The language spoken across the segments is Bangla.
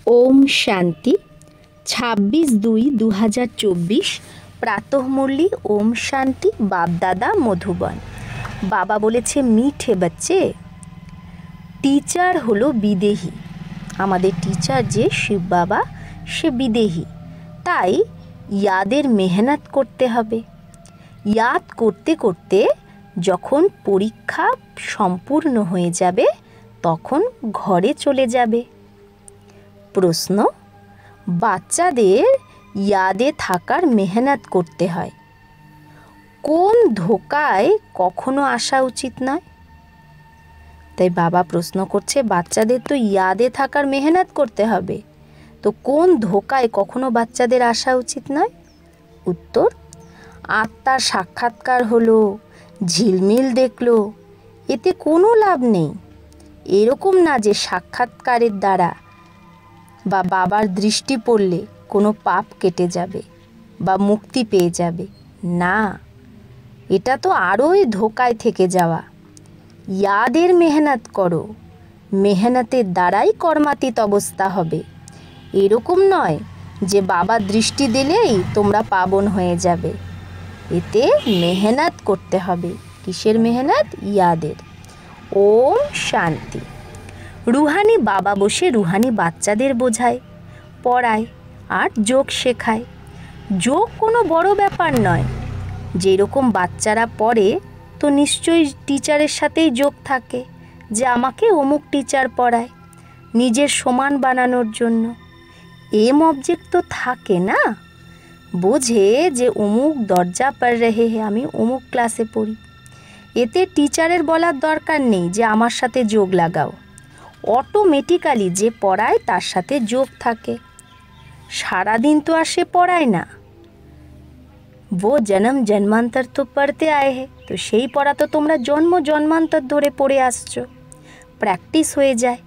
ओम शांति 26/2/2024 प्रातः मुरली ओम शांति बाप दादा मधुबन। बाबा बोलेছে মিঠে बच्चे टीचार हलो विदेही। आमादेर टीचार जे शिव बाबा से विदेही, ताई यादेर मेहनत करते हबे। याद करते करते जखन परीक्षा सम्पूर्ण हये जाबे तखन घरे चले जाबे। प्रश्न, बाच्चादेर यादे थाकार मेहनत करते हय, कोन धोकाय कखनो आसा उचित नय। ताई बाबा प्रश्न करछे बाच्चादेर तो यादे थाकार मेहनत करते हबे, तो कोन धोकाय कखनो बाच्चादेर आसा उचित नय। उत्तर, आत्मार साक्षात्कार हलो, झिलमिल देखलो, एते कोनो लाभ नेই। एरकम ना जे साक्षात्कारेर द्वारा বা বাবার দৃষ্টি পড়লে কোনো পাপ কেটে যাবে বা মুক্তি পেয়ে যাবে, না, এটা তো আরোই ধোকায় থেকে যাওয়া। ইয়াদের মেহনত করো, মেহনতের দ্বারাই কর্মাতীত অবস্থা হবে। এরকম নয় যে বাবা দৃষ্টি দিলেই তোমরা পাবন হয়ে যাবে। এতে মেহনত করতে হবে। কিসের মেহনত? ইয়াদের। ওম শান্তি। रूहानी बाबा बसे रूहानी बाच्चादेर बोझाय, पढ़ाय और जोग शेखाय। जोग कोनो बड़ो ब्यापार नय। जेरकम बाच्चारा पढ़े तो निश्चय टीचारेर साथेई जोग थाके जे आमाके अमुक टीचार पढ़ाय निजेर समान बानानोर जोन्नो। एम अबजेक्ट तो थाके ना, बोझे जे अमुक दरजा पर रहे है आमी अमुक क्लासे पढ़ी। एते टीचारेर बलार दरकार नेই जे आमार साथे जोग लागाओ। অটোমেটিক্যালি যে পড়ায় তার সাথে যোগ থাকে। সারাদিন তো আর সে পড়ায় না, वो जन्म जन्मांतर तो पढ़ते आए हैं, तो সেই পড়া তো তোমরা জন্ম জন্মান্তর ধরে পড়ে আসছো, প্র্যাকটিস হয়ে যায়।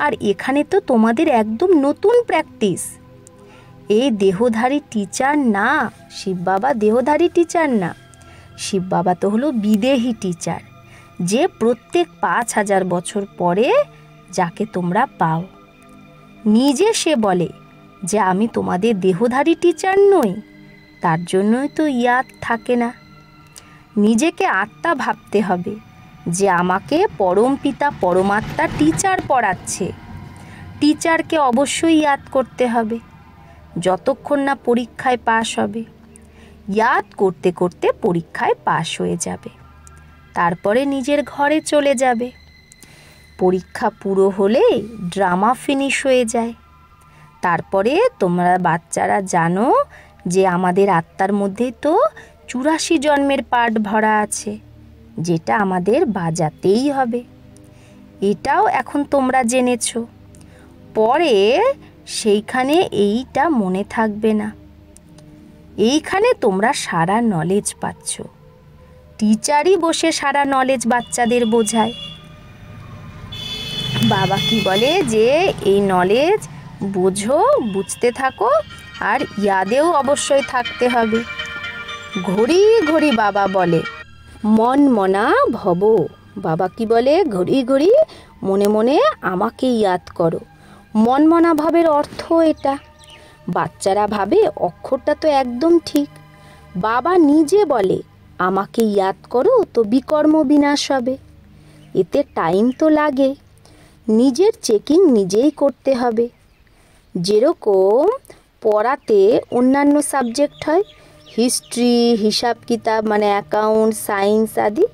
আর এখানে তো তোমাদের একদম নতুন প্র্যাকটিস। এই দেহধারী টিচার না, শিব বাবা দেহধারী টিচার না, শিব বাবা তো হলো বিদেহী টিচার, যে প্রত্যেক 5000 বছর পরে যাকে তোমরা পাও। নিজে সে বলে যে আমি তোমাদের দেহধারী টিচার নই, তার জন্যই তো ইয়াদ থাকে না। নিজেকে আত্মা ভাবতে হবে যে আমাকে পরম পিতা পরমাত্মা টিচার পড়াচ্ছে। টিচারকে অবশ্যই ইয়াদ করতে হবে যতক্ষণ না পরীক্ষায় পাশ হবে। ইয়াদ করতে করতে পরীক্ষায় পাশ হয়ে যাবে, তারপরে নিজের ঘরে চলে যাবে। পরীক্ষা পুরো হলে ড্রামা ফিনিশ হয়ে যায়। তারপরে তোমরা বাচ্চারা জানো যে আমাদের আত্মার মধ্যে তো 84 জন্মের পাঠ ভরা আছে, যেটা আমাদের বাজাতেই হবে। এটাও এখন তোমরা জেনেছো, পরে সেইখানে এইটা মনে থাকবে না। এইখানে তোমরা সারা নলেজ পাচ্ছ। টিচারই বসে সারা নলেজ বাচ্চাদের বোঝায়। বাবা কি বলে যে এই নলেজ বোঝো, বুঝতে থাকো, আর ইয়াদেও অবশ্যই থাকতে হবে। ঘড়ি ঘড়ি বাবা বলে মন মনা ভব। বাবা কি বলে? ঘড়ি ঘড়ি মনে মনে আমাকে ইয়াদ করো। মন মনা ভাবের অর্থ এটা। বাচ্চারা ভাবে অক্ষরটা তো একদম ঠিক। বাবা নিজে বলে আমাকে ইয়াদ করো তো বিকর্ম বিনাশ হবে। এতে টাইম তো লাগে, নিজের চেকিং নিজেই করতে হবে। যেরকম পড়াতে অন্যান্য সাবজেক্ট হয়, হিস্ট্রি, হিসাব কিতাব মানে অ্যাকাউন্ট, সায়েন্স আদি,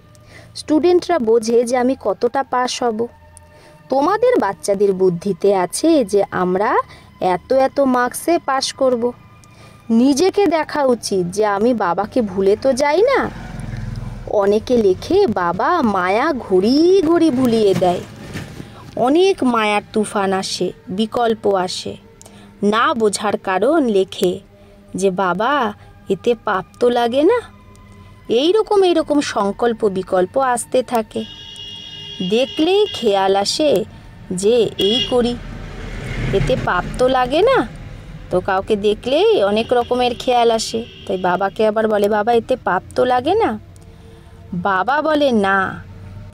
স্টুডেন্টরা বোঝে যে আমি কতটা পাস হব। তোমাদের বাচ্চাদের বুদ্ধিতে আছে যে আমরা এত এত মার্কসে পাস করব। নিজেকে দেখা উচিত যে আমি বাবাকে ভুলে তো যাই না। অনেকে লেখে বাবা মায়া ঘড়ি ঘড়ি ভুলিয়ে দেয়। অনেক মায়ার তুফান আসে, বিকল্প আসে, না বোঝার কারণ লেখে যে বাবা এতে পাপ তো লাগে না। এইরকম সংকল্প বিকল্প আসতে থাকে। দেখলেই খেয়াল আসে যে এই করি, এতে পাপ তো লাগে না। তো কাউকে দেখলেই অনেক রকমের খেয়াল আসে, তাই বাবাকে আবার বলে বাবা এতে পাপ তো লাগে না। বাবা বলে না,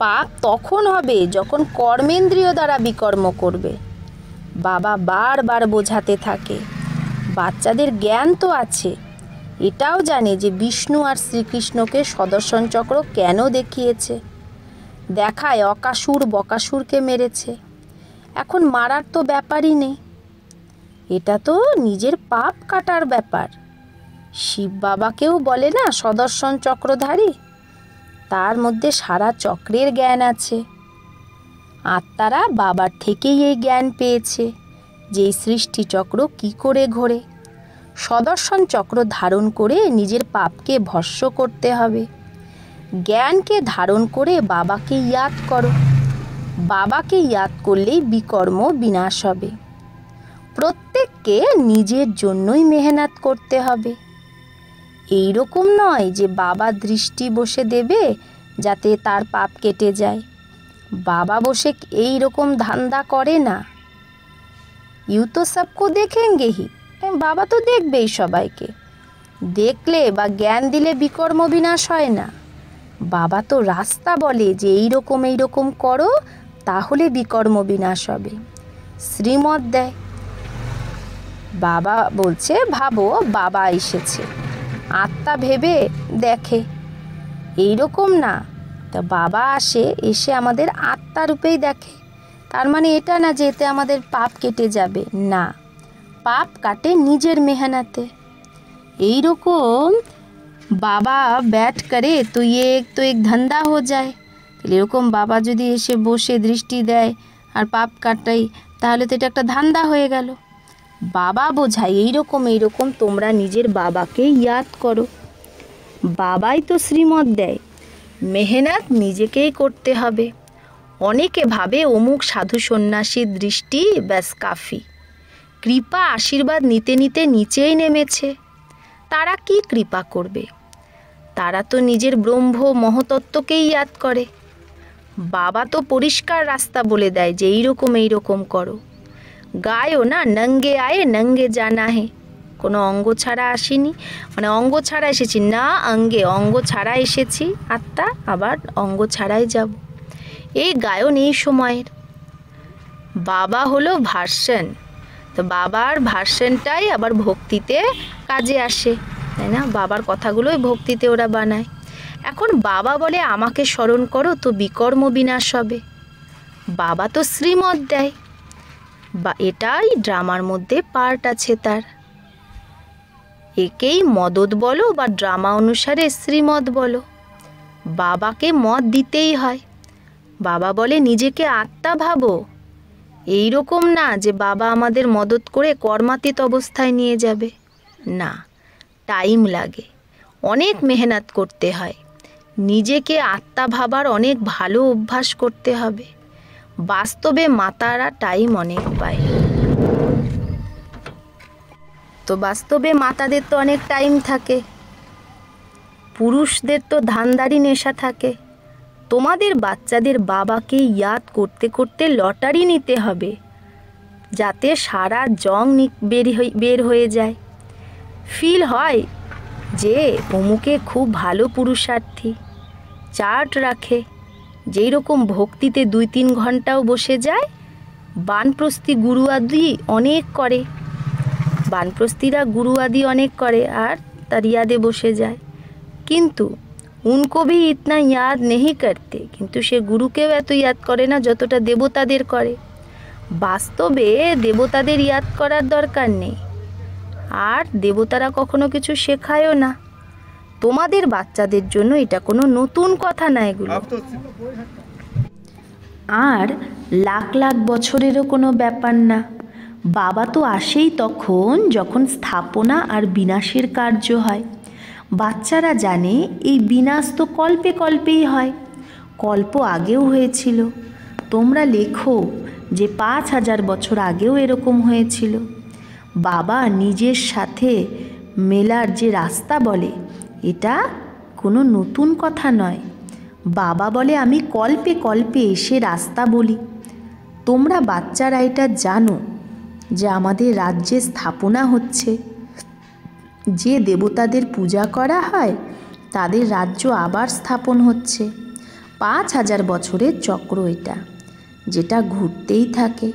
পাপ তখন হবে যখন কর্মেন্দ্রিয় দ্বারা বিকর্ম করবে। বাবা বারবার বোঝাতে থাকে। বাচ্চাদের জ্ঞান তো আছে, এটাও জানে যে বিষ্ণু আর শ্রীকৃষ্ণকে সুদর্শন চক্র কেন দেখিয়েছে। দেখায় অকাসুর বকাসুরকে মেরেছে, এখন মারার তো ব্যাপারই নেই, এটা তো নিজের পাপ কাটার ব্যাপার। শিব বাবাকেও বলে না সুদর্শন চক্রধারী, তার মধ্যে সারা চক্রের জ্ঞান আছে। আত্মারা বাবার থেকেই এই জ্ঞান পেয়েছে যে সৃষ্টিচক্র কি করে ঘোরে। সুদর্শন চক্র ধারণ করে নিজের পাপকে ভস্ম করতে হবে। জ্ঞানকে ধারণ করে বাবাকে ইয়াদ করো, বাবাকে ইয়াদ করলেই বিকর্ম বিনাশ হবে। প্রত্যেককে নিজের জন্যই মেহনত করতে হবে। এই রকম নয় যে বাবা দৃষ্টি বসে দেবে যাতে তার পাপ কেটে যায়। বাবা বসে এই রকম ধান্দা করে না। ইউ তো সবকো দেখেঙ্গে হি, বাবা তো দেখবেই সবাইকে। দেখলে বা জ্ঞান দিলে বিকর্ম বিনাশ হয় না। বাবা তো রাস্তা বলে যে এই রকম করো, তাহলে বিকর্ম বিনাশ হবে, শ্রীমত দেয়। বাবা বলছে ভাবো বাবা এসেছে, আত্মা ভেবে দেখে, এই রকম না। তা বাবা এসে আমাদের আত্মা রূপেই দেখে, তার মানে এটা না যে এতে আমাদের পাপ কেটে যাবে, না, পাপ কাটে নিজের মেহনতে। এই রকম বাবা बैठ करे तो ये एक धंधा हो जाए। এরকম বাবা যদি এসে বসে দৃষ্টি দেয় আর পাপ কাটাই, তাহলে তো এটা একটা ধান্দা হয়ে গেল। বাবা বোঝায় এই রকম তোমরা নিজের বাবাকে ইয়াদ করো। বাবাই তো শ্রীমত দেয়, মেহনত নিজেকেই করতে হবে। অনেকে ভাবে অমুক সাধু সন্ন্যাসীর দৃষ্টি ব্যাস কাফি, কৃপা আশীর্বাদ নিতে নিতে নিচেই নেমেছে, তারা কি কৃপা করবে? তারা তো নিজের ব্রহ্ম মহতত্ত্বকেই ইয়াদ করে। বাবা তো পরিষ্কার রাস্তা বলে দেয় যে এইরকম করো। গায়ও না নঙ্গে আয়ে নঙ্গে জানা হে, কোনো অঙ্গ ছাড়া আসিনি, মানে অঙ্গ ছাড়া এসেছি না, অঙ্গ ছাড়া এসেছি আত্মা, আবার অঙ্গ ছাড়াই যাব। এই গায়ন এই সময়ের। বাবা হলো ভার্সন, তো বাবার ভার্সনটাই আবার ভক্তিতে কাজে আসে, তাই না? বাবার কথাগুলোই ভক্তিতে ওরা বানায়। এখন বাবা বলে আমাকে স্মরণ করো তো বিকর্ম বিনাশ হবে। বাবা তো শ্রীমত দেয়, বা এটাই ড্রামার মধ্যে পার্ট আছে তার। একেই মদত বলো বা ড্রামা অনুসারে শ্রীমত বলো, বাবাকে মত দিতেই হয়। বাবা বলে নিজেকে আত্মা ভাবো। এই রকম না যে বাবা আমাদের মদত করে কর্মাতীত অবস্থায় নিয়ে যাবে, না, টাইম লাগে, অনেক মেহনত করতে হয়, নিজেকে আত্মা ভাবার অনেক ভালো অভ্যাস করতে হবে। বাস্তবে মাতারা টাইম অনেক পায়, তো বাস্তবে মাতাদের তো অনেক টাইম থাকে, পুরুষদের তো ধান্দারি নেশা থাকে। তোমাদের বাচ্চাদের বাবাকে ইয়াদ করতে করতে লটারি নিতে হবে, যাতে সারা জং বের হয়ে যায়। ফিল হয় যে অমুকে খুব ভালো পুরুষার্থী, চার্ট রাখে, যেই রকম ভক্তিতে 2-3 ঘন্টাও বসে যায়। বানপ্রস্থি গুরু আদি অনেক করে, বানপ্রস্থিরা গুরু আদি অনেক করে আর তার ইয়াদে বসে যায়, কিন্তু উनको भी इतना याद नहीं करते, কিন্তু সে গুরুকেও এত ইয়াদ করে না যতটা দেবতাদের করে। বাস্তবে দেবতাদের ইয়াদ করার দরকার নেই, আর দেবতারা কখনো কিছু শেখায়ও না। তোমাদের বাচ্চাদের জন্য এটা কোনো নতুন কথা না এগুলো, আর লাখ লাখ বছরেরও কোনো ব্যাপার না। বাবা তো আসেই তখন যখন স্থাপনা আর বিনাশের কার্য হয়। বাচ্চারা জানে এই বিনাশ তো কল্পে কল্পেই হয়, কল্প আগেও হয়েছিল। তোমরা লেখো যে 5000 বছর আগেও এরকম হয়েছিল। বাবা নিজের সাথে মেলার যে রাস্তা বলে, এটা কোনো নতুন কথা নয়। বাবা বলে আমি কল্পে কল্পে এসে রাস্তা বলি। তোমরা বাচ্চারা এটা জানো যে আমাদের রাজ্যে স্থাপনা হচ্ছে, যে দেবতাদের পূজা করা হয় তাদের রাজ্য আবার স্থাপন হচ্ছে। 5000 বছরের চক্র এটা, যেটা ঘুরতেই থাকে।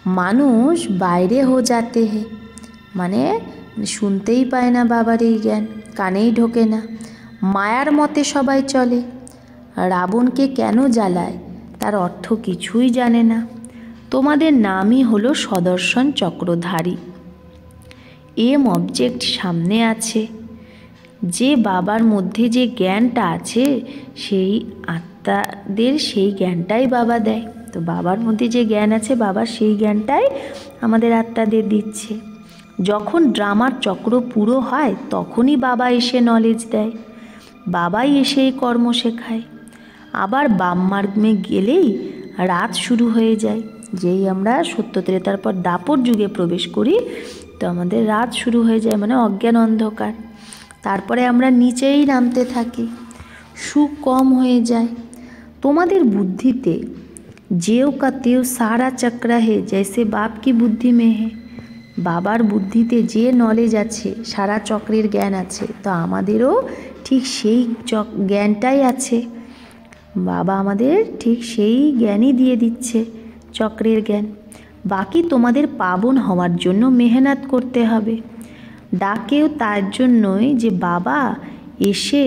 মানুষ বাইরে হো যাতে হে, মানে শুনতেই পায় না বাবার এই জ্ঞান, কানেই ঢোকে না। মায়ার মতে সবাই চলে। রাবণকে কেন জ্বালায় তার অর্থ কিছুই জানে না। তোমাদের নামই হলো সদর্শন চক্রধারী। এম অবজেক্ট সামনে আছে, যে বাবার মধ্যে যে জ্ঞানটা আছে সেই আত্মাদের সেই জ্ঞানটাই বাবা দেয়। তো বাবার মধ্যে যে জ্ঞান আছে বাবা সেই জ্ঞানটাই আমাদের আত্মাদের দিচ্ছে। যখন ড্রামার চক্র পুরো হয় তখনই বাবা এসে নলেজ দেয়, বাবাই এসে এই কর্ম শেখায়। আবার বাম মার্গে গেলেই রাত শুরু হয়ে যায়। যেই আমরা সত্য ত্রেতার পর দাপর যুগে প্রবেশ করি তো আমাদের রাত শুরু হয়ে যায়, মানে অজ্ঞান অন্ধকার। তারপরে আমরা নিচেই নামতে থাকি, সুখ কম হয়ে যায়। তোমাদের বুদ্ধিতে যেও কা তেও সারা চক্র হে জৈসে বাপ কি বুদ্ধি মে হে। বাবার বুদ্ধিতে যে নলেজ আছে, সারা চক্রের জ্ঞান আছে, তো আমাদেরও ঠিক সেই জ্ঞানটাই আছে। বাবা আমাদের ঠিক সেই জ্ঞানই দিয়ে দিচ্ছে, চক্রের জ্ঞান। বাকি তোমাদের পাবন হওয়ার জন্য মেহনত করতে হবে। ডাকেও তার জন্যই যে বাবা এসে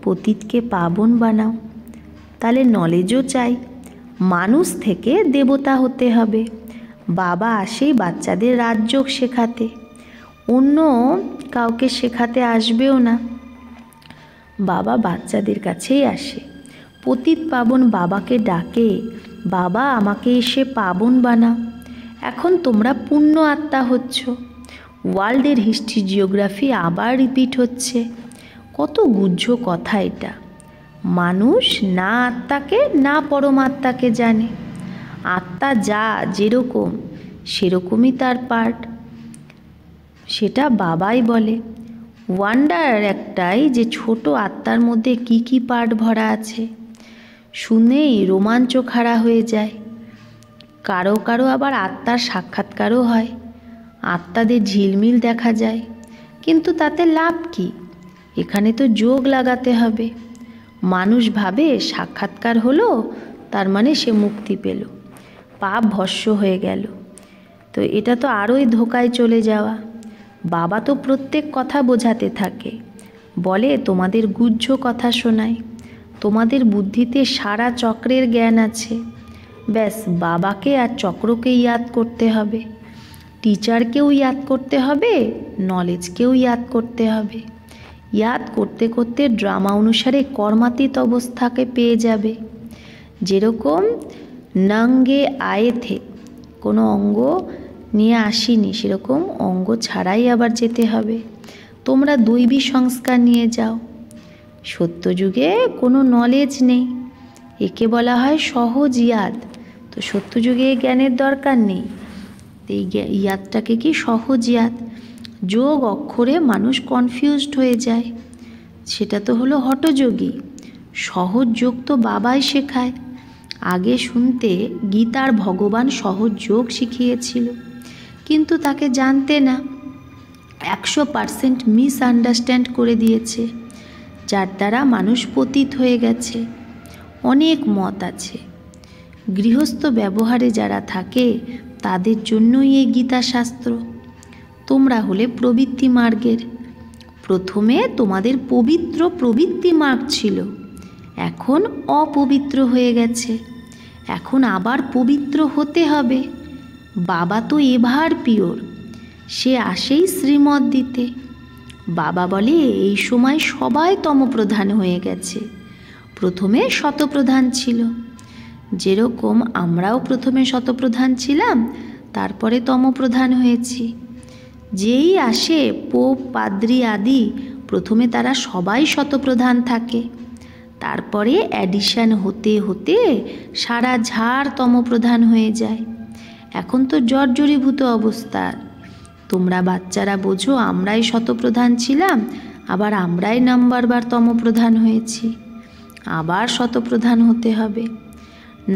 পতিতকে পাবন বানাও। তাহলে নলেজও চাই, মানুষ থেকে দেবতা হতে হবে। বাবা আসেই বাচ্চাদের রাজযোগ শেখাতে, অন্য কাউকে শেখাতে আসবেও না। বাবা বাচ্চাদের কাছেই আসে। পতিত পাবন বাবাকে ডাকে, বাবা আমাকে এসে পাবন বানাও। এখন তোমরা পুণ্য আত্মা হচ্ছ। ওয়ার্ল্ডের হিস্ট্রি জিওগ্রাফি আবার রিপিট হচ্ছে। কত গুহ্য কথা এটা। মানুষ না আত্মাকে না পরমাত্মাকে জানে। আত্মা যা যেরকম সেরকমই তার পার্ট, সেটা বাবাই বলে। ওয়ান্ডার একটাই যে ছোট আত্মার মধ্যে কি কি পার্ট ভরা আছে, শুনেই রোমাঞ্চ খাড়া হয়ে যায়। কারো কারো আবার আত্মার সাক্ষাৎকারও হয়, আত্মাদের ঝিলমিল দেখা যায়। কিন্তু তাতে লাভ কি? এখানে তো যোগ লাগাতে হবে। মানুষ ভাবে সাক্ষাৎকার হলো তার মানে সে মুক্তি পেল, পাপ ভস্য হয়ে গেল। তো এটা তো আরোই ধোকায় চলে যাওয়া। বাবা তো প্রত্যেক কথা বোঝাতে থাকে, বলে তোমাদের গুহ্য কথা শোনায়। তোমাদের বুদ্ধিতে সারা চক্রের জ্ঞান আছে। ব্যাস বাবাকে আর চক্রকে ইয়াদ করতে হবে, টিচারকেও ইয়াদ করতে হবে, নলেজকেও ইয়াদ করতে হবে। ইয়াদ করতে করতে ড্রামা অনুসারে কর্মাতীত অবস্থাকে পেয়ে যাবে। যেরকম নঙ্গে আয়ে থে, কোনো অঙ্গ নিয়ে আসিনি, সেরকম অঙ্গ ছাড়াই আবার যেতে হবে। তোমরা দৈবী সংস্কার নিয়ে যাও। সত্যযুগে কোনো নলেজ নেই, একে বলা হয় সহজ ইয়াদ। তো সত্যযুগে জ্ঞানের দরকার নেই, এই ইয়াদটাকে কি সহজ ইয়াদ। যোগ অক্ষরে মানুষ কনফিউজড হয়ে যায়, সেটা তো হলো হঠযোগী। সহজ যোগ তো বাবাই শেখায়। আগে শুনতে গীতার ভগবান সহজ যোগ শিখিয়েছিল, কিন্তু তাকে জানতে না, 100% মিসআন্ডারস্ট্যান্ড করে দিয়েছে, যার দ্বারা মানুষ পতিত হয়ে গেছে। অনেক মত আছে। গৃহস্থ ব্যবহারে যারা থাকে তাদের জন্যই এই গীতা শাস্ত্র। তোমরা হলে প্রবৃত্তি মার্গের। প্রথমে তোমাদের পবিত্র প্রবৃত্তি মার্গ ছিল, এখন অপবিত্র হয়ে গেছে। এখন আবার পবিত্র হতে হবে। বাবা তো এভার পিওর, সে আসেই শ্রীমত দিতে। বাবা বলে এই সময় সবাই তমপ্রধান হয়ে গেছে, প্রথমে শতপ্রধান ছিল। যেরকম আমরাও প্রথমে শতপ্রধান ছিলাম, তারপরে তমপ্রধান হয়েছি। যেই আসে পোপ পাদ্রী আদি, প্রথমে তারা সবাই শতপ্রধান থাকে, তারপরে অ্যাডিশন হতে হতে সারা ঝাড় তমপ্রধান হয়ে যায়। এখন তো জর্জরীভূত অবস্থা। তোমরা বাচ্চারা বোঝো আমরাই শতপ্রধান ছিলাম, আবার আমরাই নাম্বারবার তমপ্রধান হয়েছি, আবার শতপ্রধান হতে হবে,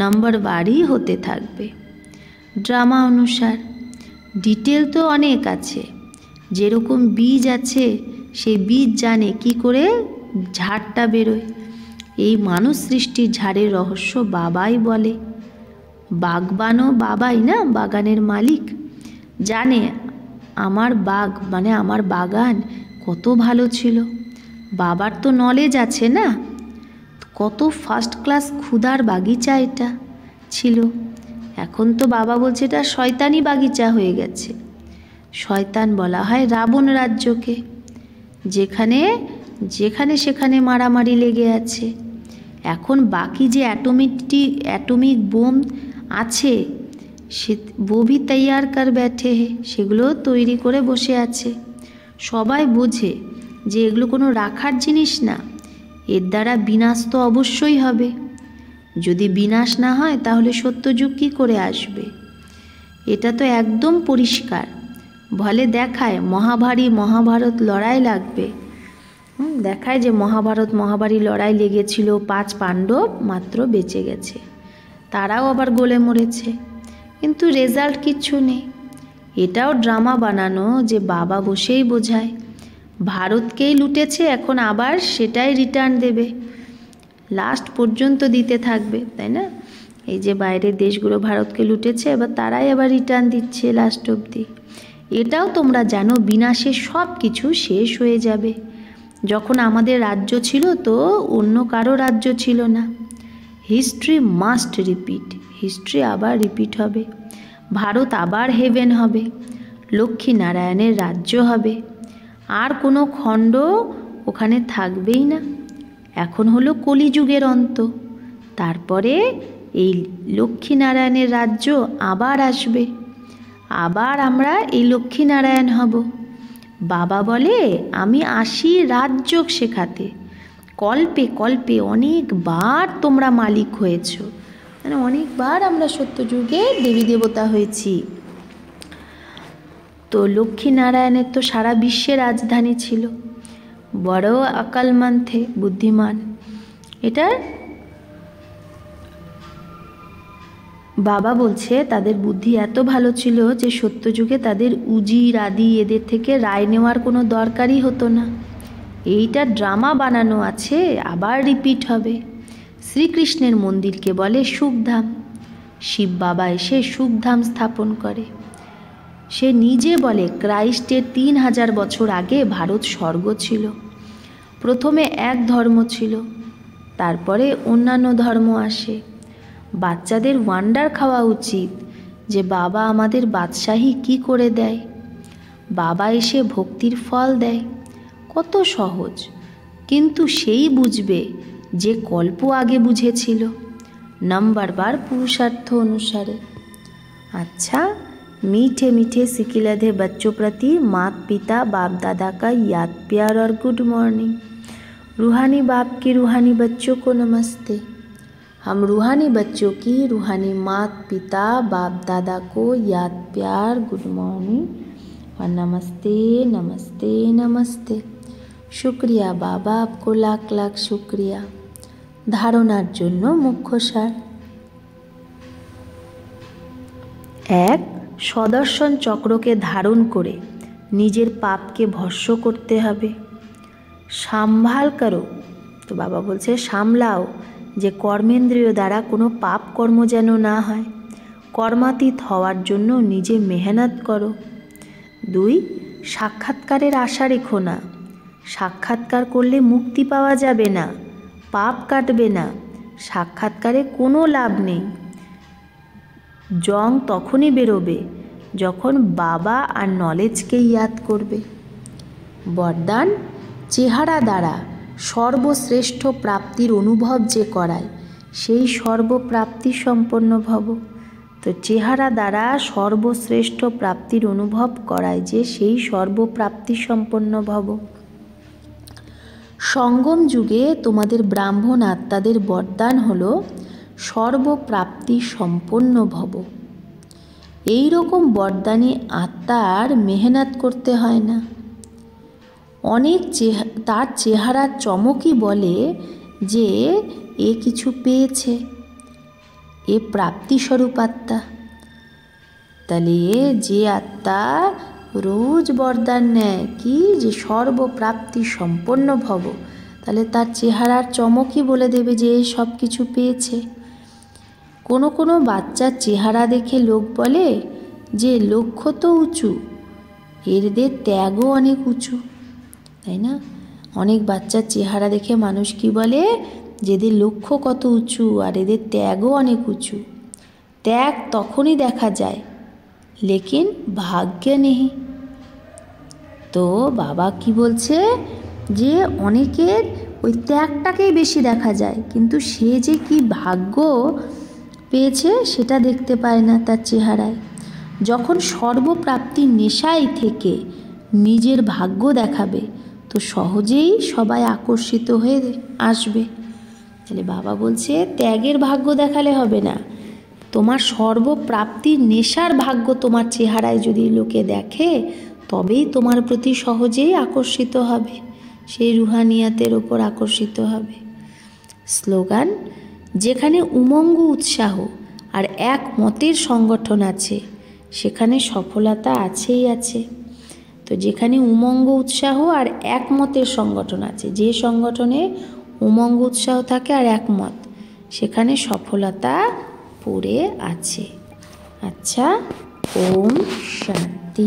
নাম্বারবারই হতে থাকবে। ড্রামা অনুসার ডিটেল তো অনেক আছে। যেরকম বীজ আছে, সেই বীজ জানে কি করে ঝাড়টা বেরোয়। এই মানুষ সৃষ্টির ঝাড়ের রহস্য বাবাই বলে। বাগবানও বাবাই না, বাগানের মালিক, জানে আমার বাগ মানে আমার বাগান কত ভালো ছিল। বাবার তো নলেজ আছে না, কত ফার্স্ট ক্লাস ক্ষুধার বাগিচা এটা ছিল। এখন তো বাবা বলছে এটা শয়তানি বাগিচা হয়ে গেছে। শয়তান বলা হয় রাবণ রাজ্যকে, যেখানে যেখানে সেখানে মারামারি লেগে আছে। এখন বাকি যে অ্যাটমিক বোম আছে, সে वो भी तैयार कर बैठे हैं, সেগুলো তৈরি করে বসে আছে। সবাই বোঝে যে এগুলো কোনো রাখার জিনিস না, এর দ্বারা বিনাশ তো অবশ্যই হবে। যদি বিনাশ না হয় তাহলে সত্যযুগ কী করে আসবে? এটা তো একদম পরিষ্কার। বলে দেখায় মহাভারত লড়াই লাগবে, দেখায় যে মহাভারত লড়াই লেগেছিল, 5 পাণ্ডব মাত্র বেঁচে গেছে, তারাও আবার গলে মরেছে, কিন্তু রেজাল্ট কিচ্ছু নেই। এটাও ড্রামা বানানো, যে বাবা বসেই বোঝায় ভারতকেই লুটেছে, এখন আবার সেটাই রিটার্ন দেবে, লাস্ট পর্যন্ত দিতে থাকবে, তাই না? এই যে বাইরের দেশগুলো ভারতকে লুটেছে, এবার তারাই আবার রিটার্ন দিচ্ছে লাস্ট অবধি। এটাও তোমরা জানো বিনাশে সব কিছু শেষ হয়ে যাবে। যখন আমাদের রাজ্য ছিল তো অন্য কারো রাজ্য ছিল না। হিস্ট্রি মাস্ট রিপিট, হিস্ট্রি আবার রিপিট হবে। ভারত আবার হেভেন হবে, লক্ষ্মীনারায়ণের রাজ্য হবে, আর কোনো খণ্ড ওখানে থাকবেই না। এখন হলো কলিযুগের অন্ত, তারপরে এই লক্ষ্মীনারায়ণের রাজ্য আবার আসবে, আবার আমরা এই লক্ষ্মীনারায়ণ হব। বাবা বলে আমি আসি রাজযোগ শেখাতে, কল্পে কল্পে অনেকবার তোমরা মালিক হয়েছ, মানে অনেকবার আমরা সত্যযুগে দেবী দেবতা হয়েছি। তো লক্ষ্মীনারায়ণের তো সারা বিশ্বে রাজধানী ছিল, বড় আকালমান থে, বুদ্ধিমান। এটার বাবা বলছে তাদের বুদ্ধি এত ভালো ছিল যে সত্যযুগে তাদের উজির আদি এদের থেকে রায় নেওয়ার কোনো দরকারই হতো না। এইটা ড্রামা বানানো আছে, আবার রিপিট হবে। শ্রীকৃষ্ণের মন্দিরকে বলে সুখধাম, শিব বাবা এসে সুখধাম স্থাপন করে। সে নিজে বলে ক্রাইস্টের 3000 বছর আগে ভারত স্বর্গ ছিল। প্রথমে এক ধর্ম ছিল, তারপরে অন্যান্য ধর্ম আসে। বাচ্চাদের ওয়ান্ডার খাওয়া উচিত যে বাবা আমাদের বাদশাহী কি করে দেয়, বাবা এসে ভক্তির ফল দেয়, কত সহজ। কিন্তু সেই বুঝবে যে কল্প আগে বুঝেছিল, নাম্বারবার পুরুষার্থ অনুসারে। अच्छा, मीठे मीठे सिकिलधे बच्चों प्रति माता पिता बाप दादा का याद प्यार और गुड मॉर्निंग। रूहानी बाप की रूहानी बच्चों को नमस्ते। हम रूहानी बच्चों की रूहानी माता पिता बाप दादा को याद प्यार गुड मॉर्निंग और नमस्ते नमस्ते नमस्ते। शुक्रिया बाबा, आपको लाख लाख शुक्रिया। धारणार जन्य मुख्य सार। एक सदर्शन चक्रके धारण करे निजेर पापके भस्म करते हबे। सम्भाल करो, तो बाबा बोलছে সামলাও যে কর্মেন্দ্রিয় দ্বারা কোনো পাপ কর্ম যেন না হয়। কর্মাতীত হওয়ার জন্য নিজে মেহনত করো। 2, সাক্ষাৎকারের আশা রেখো না। সাক্ষাৎকার করলে মুক্তি পাওয়া যাবে না, পাপ কাটবে না, সাক্ষাৎকারে কোনো লাভ নেই। জং তখনই বেরোবে যখন বাবা আর নলেজকে ইয়াদ করবে। বরদান, চেহারা দ্বারা সর্বশ্রেষ্ঠ প্রাপ্তির অনুভব যে করায় সেই সর্বপ্রাপ্তি সম্পন্ন ভব। তো চেহারা দ্বারা সর্বশ্রেষ্ঠ প্রাপ্তির অনুভব করায় যে সেই সর্বপ্রাপ্তি সম্পন্ন ভব। সঙ্গম যুগে তোমাদের ব্রাহ্মণ আত্মাদের বরদান হলো সর্বপ্রাপ্তি সম্পন্ন ভব। এই রকম বরদানি আত্মার মেহনত করতে হয় না। অনেক তার চেহারার চমকই বলে যে এ কিছু পেয়েছে, এ প্রাপ্তিস্বরূপ আত্মা। তাহলে যে আত্মা রোজ বরদান নেয় কি যে সর্বপ্রাপ্তি সম্পন্ন ভব, তাহলে তার চেহারার চমকই বলে দেবে যে সব কিছু পেয়েছে। কোনো কোনো বাচ্চার চেহারা দেখে লোক বলে যে লক্ষ্য তো উঁচু, এদের ত্যাগও অনেক উঁচু, তাই না? অনেক বাচ্চার চেহারা দেখে মানুষ কি বলে, যে এদের লক্ষ্য কত উঁচু আর এদের ত্যাগও অনেক উঁচু। ত্যাগ তখনই দেখা যায়, লেকিন ভাগ্যে নেই। তো বাবা কি বলছে, যে অনেকের ওই ত্যাগটাকেই বেশি দেখা যায়, কিন্তু সে যে কি ভাগ্য পেয়েছে সেটা দেখতে পায় না তার চেহারায়। যখন সর্বপ্রাপ্তির নেশায় থেকে নিজের ভাগ্য দেখাবে, তো সহজেই সবাই আকর্ষিত হয়ে আসবে। তাহলে বাবা বলছে ত্যাগের ভাগ্য দেখালে হবে না, তোমার সর্বপ্রাপ্তির নেশার ভাগ্য তোমার চেহারায় যদি লোকে দেখে, তবেই তোমার প্রতি সহজেই আকর্ষিত হবে, সেই রুহানিয়াতের ওপর আকর্ষিত হবে। স্লোগান, যেখানে উমঙ্গ উৎসাহ আর এক মতের সংগঠন আছে, সেখানে সফলতা আছেই আছে। তো যেখানে উমঙ্গ উৎসাহ আর একমতের সংগঠন আছে, যে সংগঠনে উমঙ্গ উৎসাহ থাকে আর একমত, সেখানে সফলতা পড়ে আছে। আচ্ছা, ওম শান্তি।